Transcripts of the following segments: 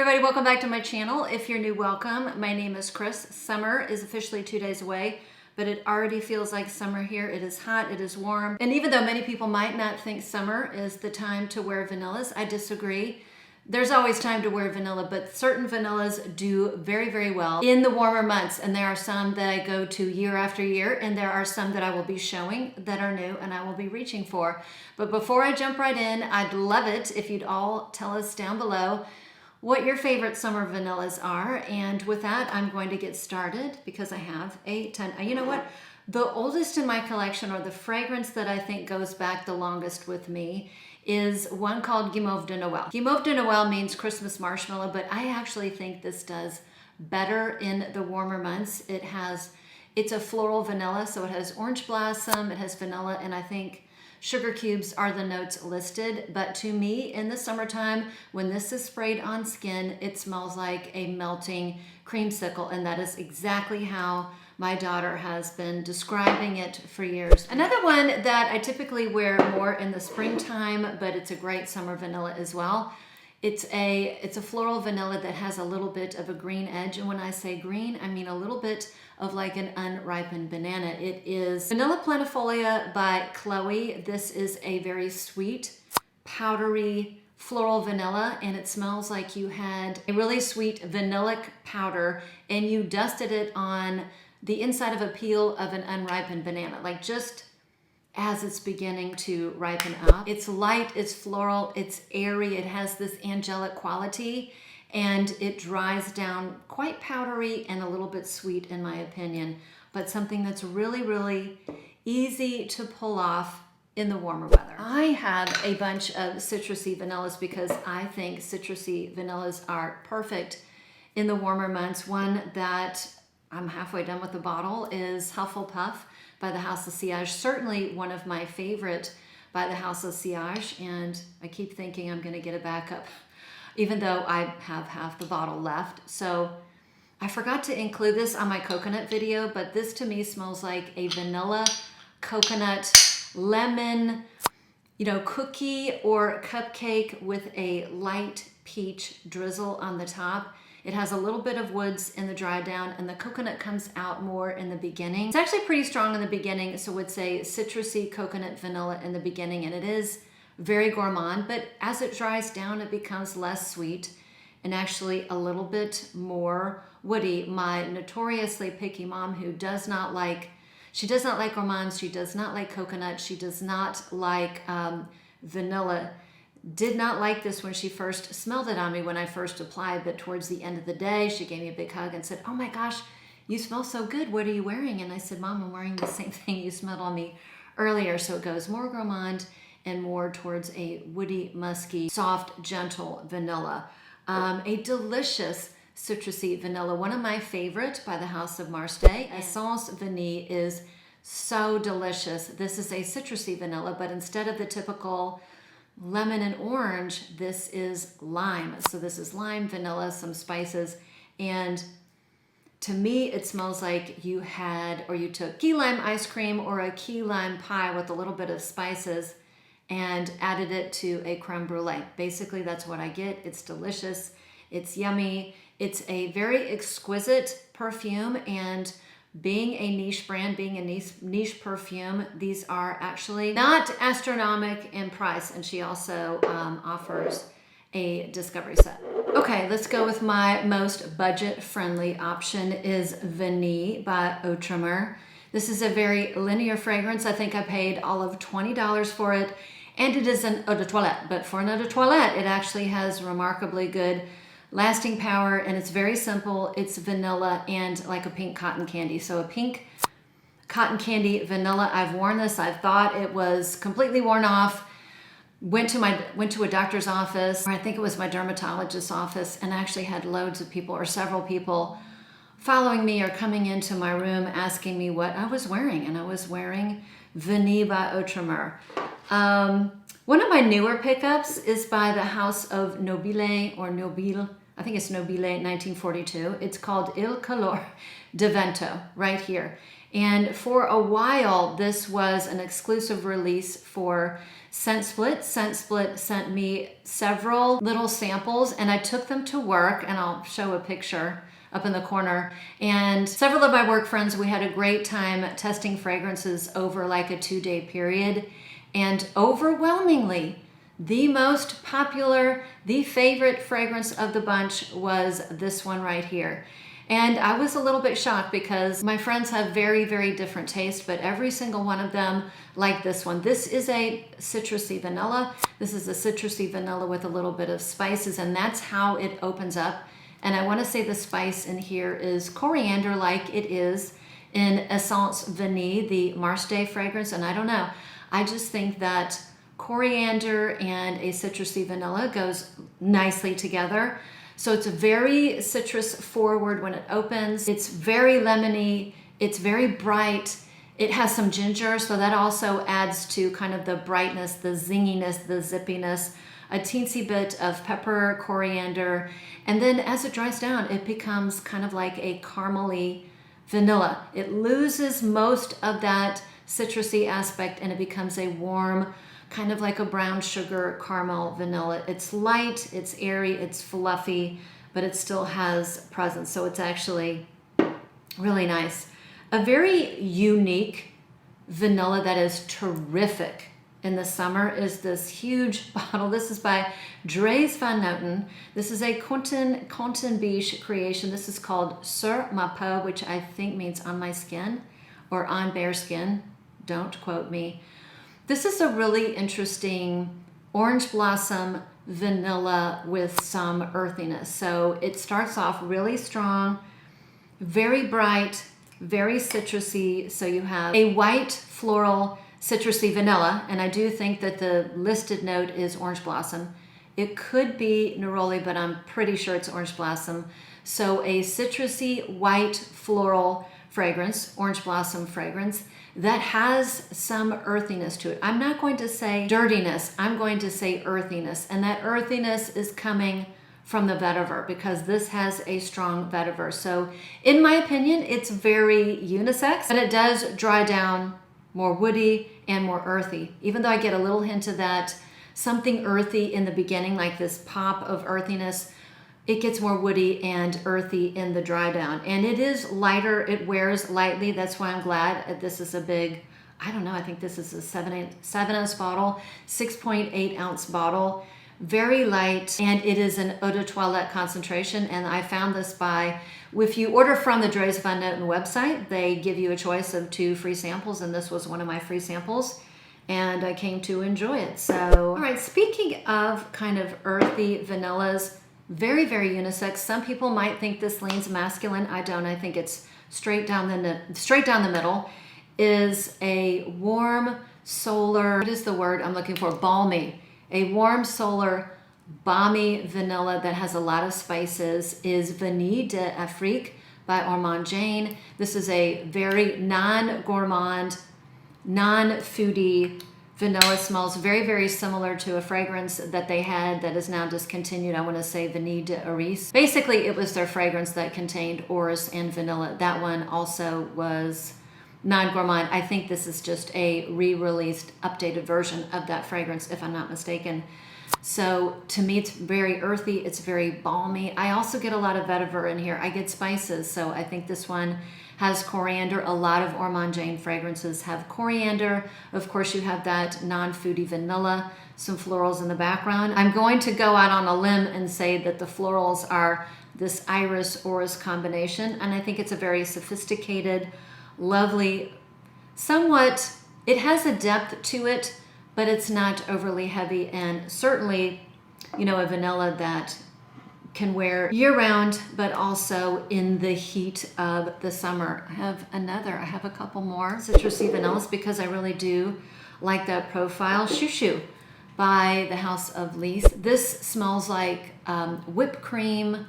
everybody, welcome back to my channel. If you're new, welcome. My name is Chris. Summer is officially 2 days away, but it already feels like summer here. It is hot, it is warm. And even though many people might not think summer is the time to wear vanillas, I disagree. There's always time to wear vanilla, but certain vanillas do very, very well in the warmer months. And there are some that I go to year after year, and there are some that I will be showing that are new and I will be reaching for. But before I jump right in, I'd love it if you'd all tell us down below what your favorite summer vanillas are. And with that, I'm going to get started because I have a ton. You know what? The oldest in my collection, or the fragrance that I think goes back the longest with me, is one called Guimauve de Noel. Guimauve de Noel means Christmas marshmallow, but I actually think this does better in the warmer months. It's a floral vanilla, so it has orange blossom, it has vanilla, and I think sugar cubes are the notes listed. But to me, in the summertime, when this is sprayed on skin, it smells like a melting creamsicle, and that is exactly how my daughter has been describing it for years. Another one that I typically wear more in the springtime, but it's a great summer vanilla as well. It's a floral vanilla that has a little bit of a green edge. And when I say green, I mean a little bit of like an unripened banana. It is Vanilla Planifolia by Chloe. This is a very sweet, powdery, floral vanilla, and it smells like you had a really sweet vanillic powder and you dusted it on the inside of a peel of an unripened banana, like just as it's beginning to ripen up. It's light, it's floral, it's airy, it has this angelic quality, and it dries down quite powdery and a little bit sweet in my opinion, but something that's really, really easy to pull off in the warmer weather. I have a bunch of citrusy vanillas because I think citrusy vanillas are perfect in the warmer months. One that I'm halfway done with the bottle is Hufflepuff by the House of Sillage. Certainly one of my favorite by the House of Sillage, and I keep thinking I'm gonna get a backup, even though I have half the bottle left. So I forgot to include this on my coconut video, but this to me smells like a vanilla, coconut, lemon, cookie or cupcake with a light peach drizzle on the top. It has a little bit of woods in the dry down, and the coconut comes out more in the beginning. It's actually pretty strong in the beginning, so it's a citrusy coconut vanilla in the beginning, and it is very gourmand, but as it dries down, it becomes less sweet and actually a little bit more woody. My notoriously picky mom, who does not like gourmands, she does not like coconut, she does not like vanilla, did not like this when she first smelled it on me when I first applied, but towards the end of the day, she gave me a big hug and said, "Oh my gosh, you smell so good. What are you wearing?" And I said, "Mom, I'm wearing the same thing you smelled on me earlier." So it goes more gourmand and more towards a woody, musky, soft, gentle vanilla. A delicious citrusy vanilla. One of my favorite by the House of Marseille, Essence Vanille, is so delicious. This is a citrusy vanilla, but instead of the typical lemon and orange, this is lime. So this is lime, vanilla, some spices, and to me it smells like you took key lime ice cream or a key lime pie with a little bit of spices and added it to a creme brulee. Basically, that's what I get. It's delicious, it's yummy, it's a very exquisite perfume, and being a niche brand, being a niche perfume, these are actually not astronomical in price. And she also offers a discovery set. Okay, let's go with my most budget-friendly option is Vanille by Outremer. This is a very linear fragrance. I think I paid all of $20 for it, and it is an eau de toilette. But for an eau de toilette, it actually has remarkably good lasting power, and it's very simple. It's vanilla and like a pink cotton candy. So a pink cotton candy vanilla. I've worn this. I thought it was completely worn off. Went to a doctor's office, or I think it was my dermatologist's office, and actually had loads of people, or several people, following me or coming into my room asking me what I was wearing, and I was wearing Vanille by Outremer. One of my newer pickups is by the House of Nobile, or Nobile. I think it's Nobile 1942. It's called Il Colore Del Vento right here. And for a while, this was an exclusive release for Scent Split. Scent Split sent me several little samples and I took them to work, and I'll show a picture up in the corner. And several of my work friends, we had a great time testing fragrances over like a 2-day period. And overwhelmingly, the most popular, the favorite fragrance of the bunch was this one right here. And I was a little bit shocked because my friends have very, very different tastes, but every single one of them like this one. This is a citrusy vanilla. This is a citrusy vanilla with a little bit of spices, and that's how it opens up. And I want to say the spice in here is coriander, like it is in Essence Vanille, the Mars Day fragrance. And I don't know, I just think that coriander and a citrusy vanilla goes nicely together. So it's very citrus forward when it opens. It's very lemony. It's very bright. It has some ginger, so that also adds to kind of the brightness, the zinginess, the zippiness, a teensy bit of pepper, coriander, and then as it dries down, it becomes kind of like a caramely vanilla. It loses most of that citrusy aspect and it becomes a warm, kind of like a brown sugar caramel vanilla. It's light, it's airy, it's fluffy, but it still has presence. So it's actually really nice. A very unique vanilla that is terrific in the summer is this huge bottle. This is by Dre Vonden. This is a Conten Biche creation. This is called Sur Ma Peau, which I think means on my skin or on bare skin. Don't quote me. This is a really interesting orange blossom vanilla with some earthiness. So it starts off really strong, very bright, very citrusy. So you have a white floral citrusy vanilla, and I do think that the listed note is orange blossom. It could be neroli, but I'm pretty sure it's orange blossom. So a citrusy white floral fragrance, orange blossom fragrance, that has some earthiness to it. I'm not going to say dirtiness, I'm going to say earthiness. And that earthiness is coming from the vetiver because this has a strong vetiver. So in my opinion, it's very unisex, but it does dry down more woody and more earthy. Even though I get a little hint of that something earthy in the beginning, like this pop of earthiness, it gets more woody and earthy in the dry down. And it is lighter, it wears lightly. That's why I'm glad this is a big, I don't know, I think this is a 7 ounce bottle, 6.8 ounce bottle, very light. And it is an eau de toilette concentration. And I found this by, if you order from the Dre Vonden website, they give you a choice of 2 free samples. And this was one of my free samples. And I came to enjoy it. So, all right, speaking of kind of earthy vanillas, very, very unisex. Some people might think this leans masculine. I don't. I think it's straight down the middle. Is a warm solar, what is the word I'm looking for? Balmy. A warm solar, balmy vanilla that has a lot of spices is Vanille De Afriques by Orman Jane. This is a very non-gourmand, non-foodie vanilla. Smells very, very similar to a fragrance that they had that is now discontinued. I want to say Vanille de Iris. Basically, it was their fragrance that contained orris and vanilla. That one also was non-gourmand. I think this is just a re-released, updated version of that fragrance, if I'm not mistaken. So to me, it's very earthy. It's very balmy. I also get a lot of vetiver in here. I get spices. So I think this one has coriander. A lot of Orman Jane fragrances have coriander. Of course, you have that non-foodie vanilla, some florals in the background. I'm going to go out on a limb and say that the florals are this iris-orris combination, and I think it's a very sophisticated, lovely, somewhat, it has a depth to it, but it's not overly heavy, and certainly, you know, a vanilla that can wear year-round, but also in the heat of the summer. I have a couple more citrusy vanillas because I really do like that profile. Choux Choux by the House of Lys. This smells like whipped cream,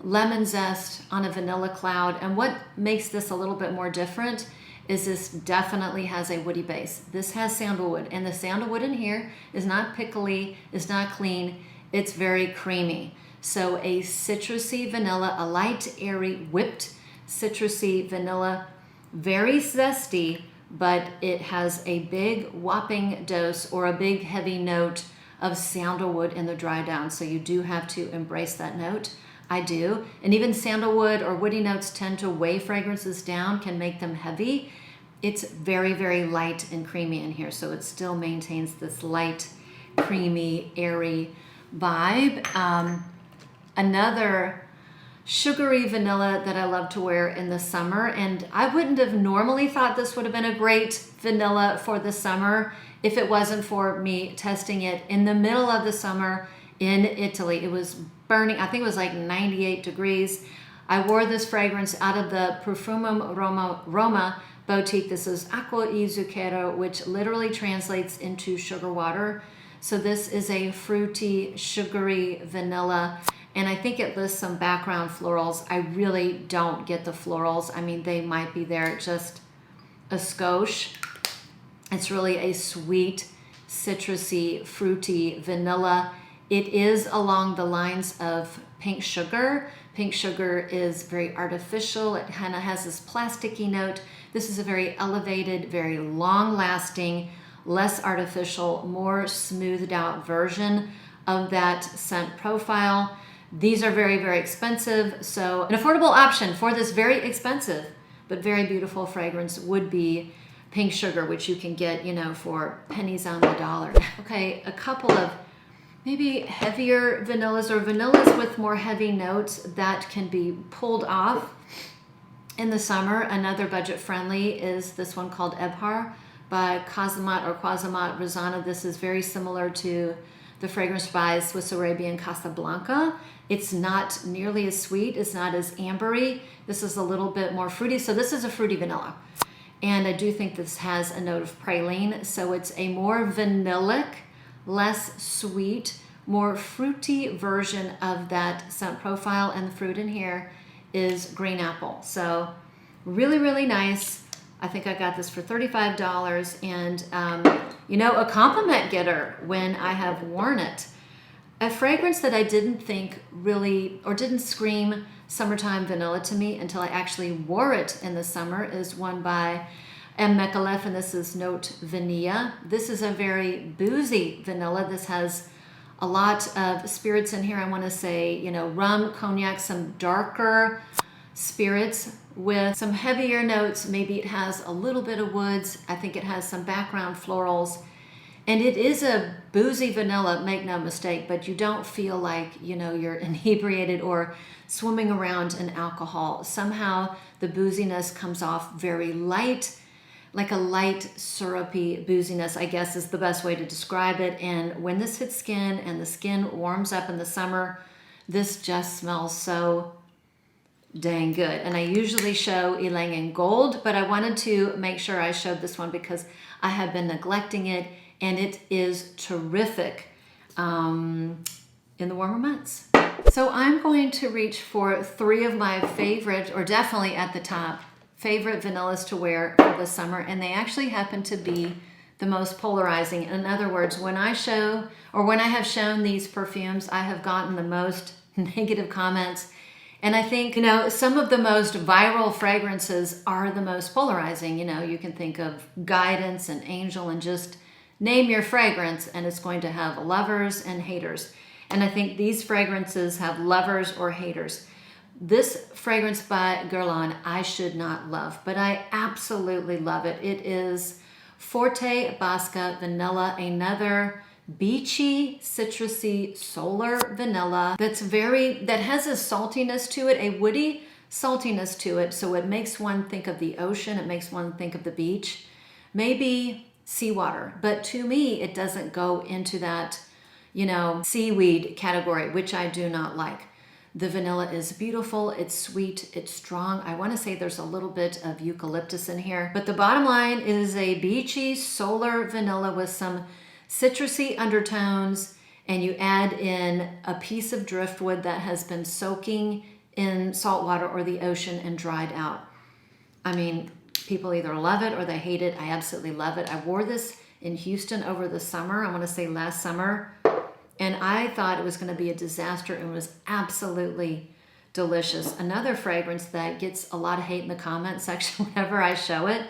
lemon zest on a vanilla cloud. And what makes this a little bit more different is this definitely has a woody base. This has sandalwood, and the sandalwood in here is not pickly, it's not clean, it's very creamy. So a citrusy vanilla, a light, airy, whipped citrusy vanilla very zesty, but it has a big whopping dose or a big heavy note of sandalwood in the dry down. So you do have to embrace that note. I do. And even sandalwood or woody notes tend to weigh fragrances down, can make them heavy. It's very, very light and creamy in here. So it still maintains this light, creamy, airy vibe. Another sugary vanilla that I love to wear in the summer, and I wouldn't have normally thought this would have been a great vanilla for the summer if it wasn't for me testing it in the middle of the summer in Italy. It was burning, I think it was like 98 degrees. I wore this fragrance out of the Perfume Roma boutique. This is Aquae Zucchero, which literally translates into sugar water. So this is a fruity, sugary vanilla. And I think it lists some background florals. I really don't get the florals. I mean, they might be there, just a skosh. It's really a sweet, citrusy, fruity vanilla. It is along the lines of pink sugar. Pink sugar is very artificial. It kind of has this plasticky note. This is a very elevated, very long-lasting, less artificial, more smoothed out version of that scent profile. These are very, very expensive. So an affordable option for this very expensive but very beautiful fragrance would be pink sugar, which you can get, you know, for pennies on the dollar. Okay, a couple of maybe heavier vanillas or vanillas with more heavy notes that can be pulled off in the summer. Another budget friendly is this one called Ebhar by Qasamat Rosana. This is very similar to the fragrance by Swiss Arabian Casablanca. It's not nearly as sweet. It's not as ambery. This is a little bit more fruity. So this is a fruity vanilla. And I do think this has a note of praline. So it's a more vanillic, less sweet, more fruity version of that scent profile. And the fruit in here is green apple. So really, really nice. I think I got this for $35, and you know, a compliment getter when I have worn it. A fragrance that I didn't think really, or didn't scream summertime vanilla to me until I actually wore it in the summer, is one by M. Micallef, and this is Note Vanilla. This is a very boozy vanilla. This has a lot of spirits in here. I want to say, you know, rum, cognac, some darker spirits with some heavier notes. Maybe it has a little bit of woods. I think it has some background florals. And it is a boozy vanilla, make no mistake, but you don't feel like, you know, you're inebriated or swimming around in alcohol. Somehow the booziness comes off very light, like a light syrupy booziness, I guess is the best way to describe it. And when this hits skin and the skin warms up in the summer, this just smells so dang good. And I usually show Ylang in gold, but I wanted to make sure I showed this one because I have been neglecting it, and it is terrific in the warmer months. So I'm going to reach for three of my favorite, or definitely at the top, favorite vanillas to wear for the summer, and they actually happen to be the most polarizing. In other words, when I show, or when I have shown these perfumes, I have gotten the most negative comments. And I think, you know, some of the most viral fragrances are the most polarizing. You know, you can think of Guidance and Angel and just name your fragrance, and it's going to have lovers and haters. And I think these fragrances have lovers or haters. This fragrance by Guerlain, I should not love, but I absolutely love it. It is Forte Bosca Vanilla, another beachy, citrusy, solar vanilla that has a saltiness to it, a woody saltiness to it. So it makes one think of the ocean. It makes one think of the beach, maybe seawater. But to me, it doesn't go into that, you know, seaweed category, which I do not like. The vanilla is beautiful. It's sweet. It's strong. I want to say there's a little bit of eucalyptus in here, but the bottom line is a beachy, solar vanilla with some citrusy undertones, and you add in a piece of driftwood that has been soaking in salt water or the ocean and dried out. I mean, people either love it or they hate it. I absolutely love it. I wore this in Houston over the summer, I want to say last summer, and I thought it was going to be a disaster. It was absolutely delicious. Another fragrance that gets a lot of hate in the comment section whenever I show it,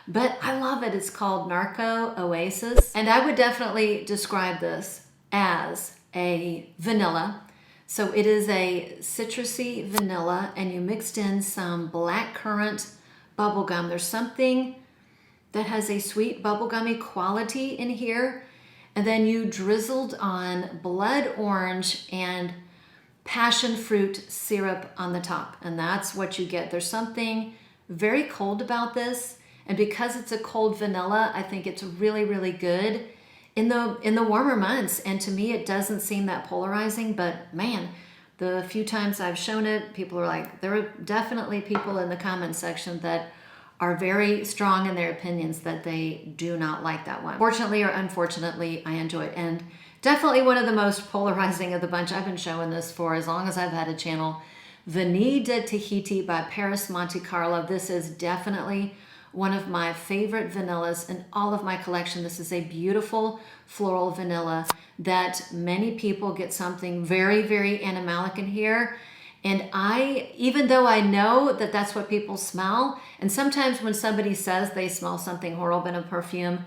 but I love it. It's called Narco Oasis. And I would definitely describe this as a vanilla. So it is a citrusy vanilla, and you mixed in some blackcurrant bubblegum. There's something that has a sweet bubblegummy quality in here. And then you drizzled on blood orange and passion fruit syrup on the top. And that's what you get. There's something very cold about this. And because it's a cold vanilla, I think it's really, really good in the warmer months. And to me, it doesn't seem that polarizing, but man, the few times I've shown it, people are like, there are definitely people in the comment section that are very strong in their opinions that they do not like that one. Fortunately or unfortunately, I enjoy it. And definitely one of the most polarizing of the bunch. I've been showing this for as long as I've had a channel. Vanille De Tahiti by Paris Monte Carlo. This is definitely one of my favorite vanillas in all of my collection. This is a beautiful floral vanilla that many people get something very, very animalic in here. And even though I know that that's what people smell, and sometimes when somebody says they smell something horrible in a perfume,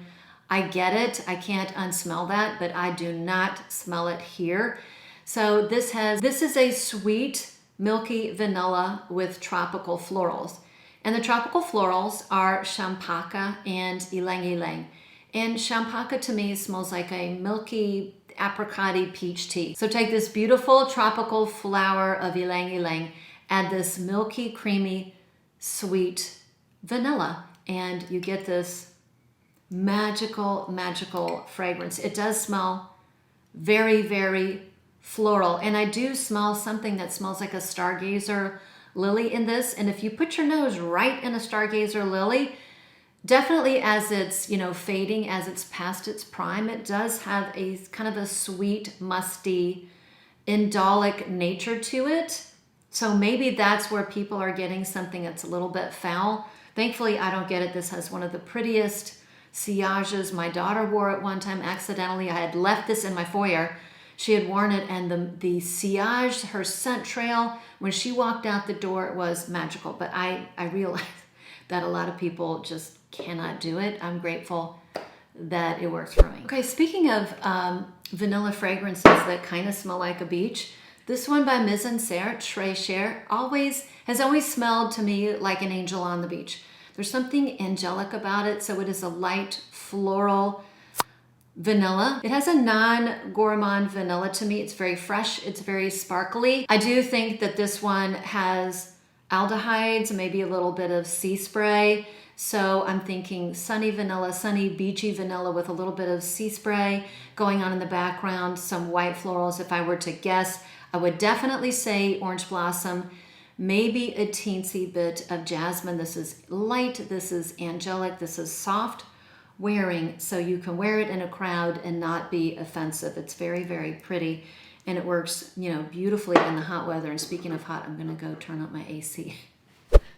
I get it. I can't unsmell that, but I do not smell it here. So this is a sweet, milky vanilla with tropical florals. And the tropical florals are champaca and ylang ylang. And champaca to me smells like a milky apricot-y peach tea. So take this beautiful tropical flower of ylang ylang, add this milky, creamy, sweet vanilla, and you get this magical, magical fragrance. It does smell very, very floral. And I do smell something that smells like a stargazer lily in this. And if you put your nose right in a stargazer lily, definitely as it's, fading, as it's past its prime, it does have a kind of a sweet, musty, indolic nature to it. So maybe that's where people are getting something that's a little bit foul. Thankfully, I don't get it. This has one of the prettiest sillages. My daughter wore it one time accidentally. I had left this in my foyer. She had worn it, and the sillage, her scent trail, when she walked out the door, it was magical. But I realized that a lot of people just cannot do it. I'm grateful that it works for me. Okay, speaking of vanilla fragrances that kind of smell like a beach, this one by Mise en Serre, Cher, has always smelled to me like an angel on the beach. There's something angelic about it. So it is a light floral vanilla. It has a non-gourmand vanilla to me. It's very fresh. It's very sparkly. I do think that this one has aldehydes, maybe a little bit of sea spray. So I'm thinking sunny vanilla, sunny beachy vanilla with a little bit of sea spray going on in the background, some white florals. If I were to guess, I would definitely say orange blossom, maybe a teensy bit of jasmine. This is light, this is angelic, this is soft wearing, so you can wear it in a crowd and not be offensive. It's very, very pretty, and it works, beautifully in the hot weather. And speaking of hot, I'm gonna go turn up my AC.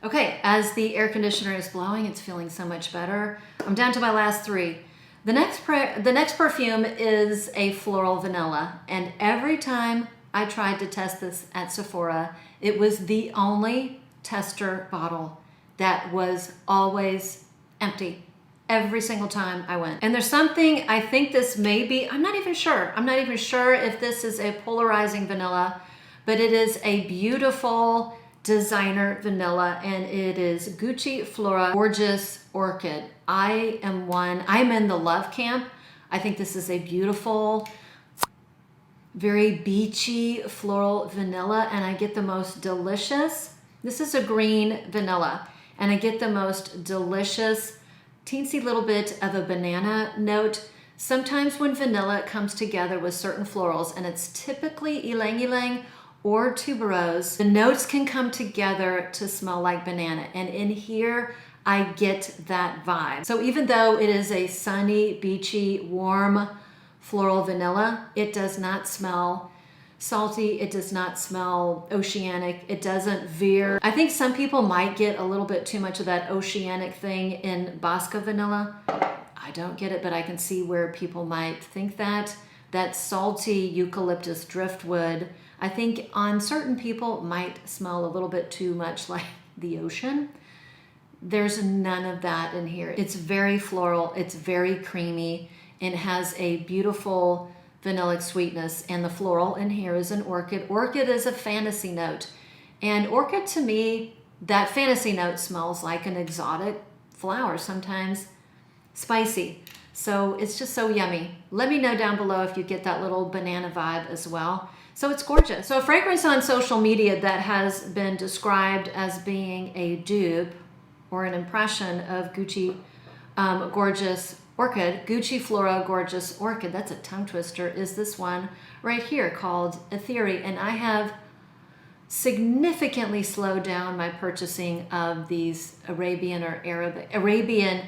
Okay, as the air conditioner is blowing, it's feeling so much better. I'm down to my last three. The next perfume is a floral vanilla, and every time I tried to test this at Sephora, it was the only tester bottle that was always empty every single time I went. And there's something, I think this may be, I'm not even sure if this is a polarizing vanilla, but it is a beautiful designer vanilla, and it is Gucci Flora Gorgeous Orchid. I'm in the love camp. I think this is a beautiful, very beachy floral vanilla, and I get the most delicious, this is a green vanilla, and I get the most delicious teensy little bit of a banana note. Sometimes when vanilla comes together with certain florals, and it's typically ylang ylang or tuberose, the notes can come together to smell like banana. And in here, I get that vibe. So even though it is a sunny, beachy, warm floral vanilla, it does not smell salty. It does not smell oceanic. It doesn't veer. I think some people might get a little bit too much of that oceanic thing in Bosca vanilla. I don't get it, but I can see where people might think that. That salty eucalyptus driftwood, I think on certain people might smell a little bit too much like the ocean. There's none of that in here. It's very floral, it's very creamy, and has a beautiful vanillic sweetness, and the floral in here is an orchid. Orchid is a fantasy note, and orchid to me, that fantasy note smells like an exotic flower, sometimes spicy. So it's just so yummy. Let me know down below if you get that little banana vibe as well. So it's gorgeous. So a fragrance on social media that has been described as being a dupe or an impression of Gucci Gorgeous Orchid, Gucci Flora Gorgeous Orchid, that's a tongue twister, is this one right here called Atheeri. And I have significantly slowed down my purchasing of these Arabian or Arabian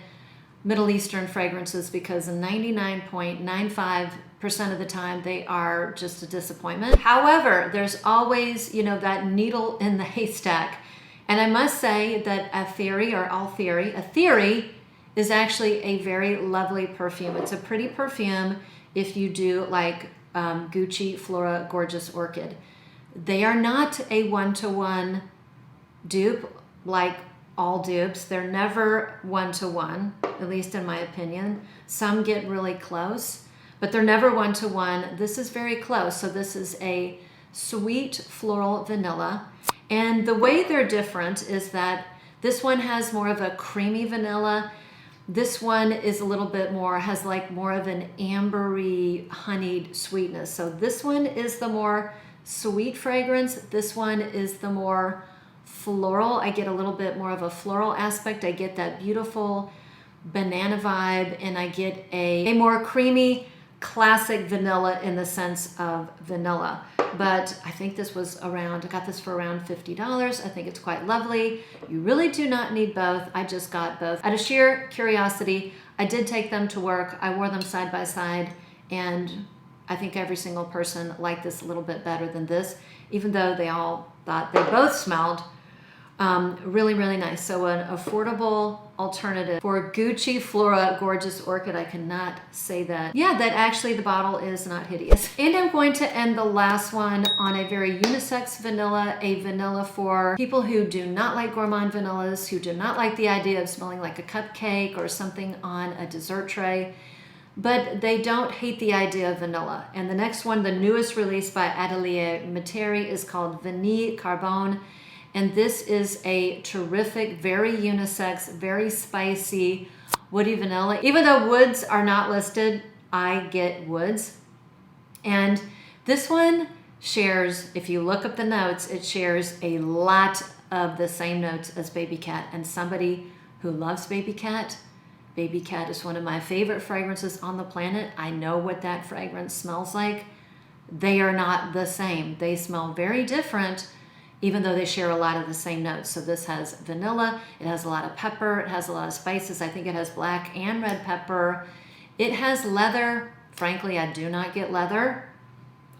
Middle Eastern fragrances because 99.95% of the time they are just a disappointment. However, there's always, you know, that needle in the haystack. And I must say that Atheeri is actually a very lovely perfume. It's a pretty perfume if you do like Gucci Flora Gorgeous Orchid. They are not a one-to-one dupe like all dupes. They're never one-to-one, at least in my opinion. Some get really close, but they're never one-to-one. This is very close. So this is a sweet floral vanilla. And the way they're different is that this one has more of a creamy vanilla. This one is a little bit more, has like more of an ambery, honeyed sweetness. So this one is the more sweet fragrance. This one is the more floral. I get a little bit more of a floral aspect. I get that beautiful banana vibe, and I get a more creamy, classic vanilla in the sense of vanilla. But I think this was around, I got this for around $50. I think it's quite lovely. You really do not need both. I just got both. Out of sheer curiosity, I did take them to work. I wore them side by side, and I think every single person liked this a little bit better than this, even though they all thought they both smelled really, really nice. So an affordable alternative for Gucci Flora Gorgeous Orchid. I cannot say that. Yeah, that actually the bottle is not hideous. And I'm going to end the last one on a very unisex vanilla, a vanilla for people who do not like gourmand vanillas, who do not like the idea of smelling like a cupcake or something on a dessert tray, but they don't hate the idea of vanilla. And the next one, the newest release by Atelier Materi, is called Vanille Carbone. And this is a terrific, very unisex, very spicy, woody vanilla. Even though woods are not listed, I get woods. And this one shares, if you look up the notes, it shares a lot of the same notes as Baby Cat. And somebody who loves Baby Cat is one of my favorite fragrances on the planet. I know what that fragrance smells like. They are not the same. They smell very different, even though they share a lot of the same notes. So this has vanilla, it has a lot of pepper, it has a lot of spices. I think it has black and red pepper. It has leather. Frankly, I do not get leather.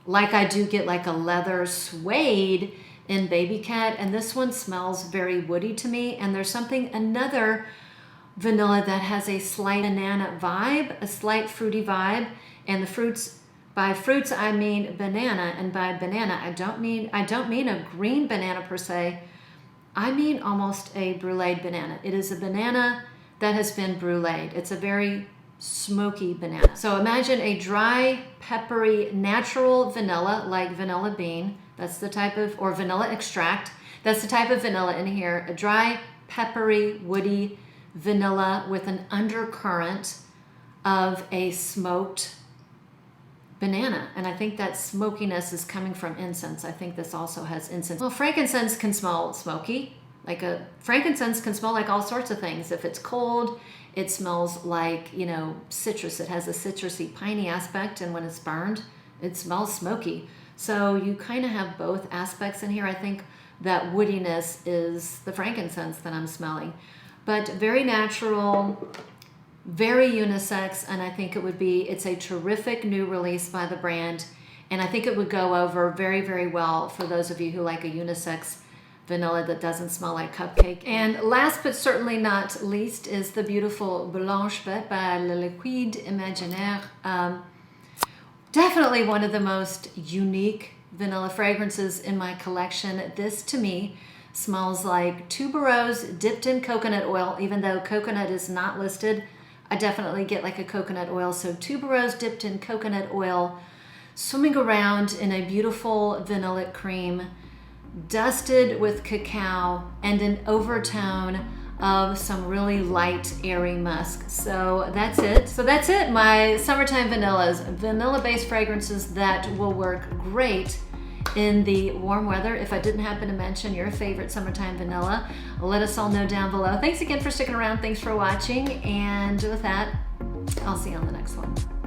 Like I do get like a leather suede in Baby Cat, and this one smells very woody to me. And there's another vanilla that has a slight banana vibe, a slight fruity vibe, and the fruits, by fruits I mean banana, and by banana I don't mean a green banana per se. I mean almost a bruleed banana. It is a banana that has been bruleed. It's a very smoky banana. So imagine a dry, peppery, natural vanilla, like vanilla bean. That's the type of, or vanilla extract. That's the type of vanilla in here. A dry, peppery, woody vanilla with an undercurrent of a smoked banana. And I think that smokiness is coming from incense. I think this also has incense. Well, frankincense can smell smoky. Frankincense can smell like all sorts of things. If it's cold, it smells like, you know, citrus. It has a citrusy, piney aspect, and when it's burned, it smells smoky. So you kind of have both aspects in here. I think that woodiness is the frankincense that I'm smelling. But very natural, very unisex, and I think it's a terrific new release by the brand, and I think it would go over very, very well for those of you who like a unisex vanilla that doesn't smell like cupcake. And last but certainly not least is the beautiful Blanche Bête by Le Liquide Imaginaire. Definitely one of the most unique vanilla fragrances in my collection. This to me smells like tuberose dipped in coconut oil. Even though coconut is not listed, I definitely get like a coconut oil. So tuberose dipped in coconut oil, swimming around in a beautiful vanillic cream, dusted with cacao and an overtone of some really light, airy musk. So that's it. My summertime vanillas, vanilla-based fragrances that will work great in the warm weather. If I didn't happen to mention your favorite summertime vanilla, let us all know down below. Thanks again for sticking around. Thanks for watching. And with that, I'll see you on the next one.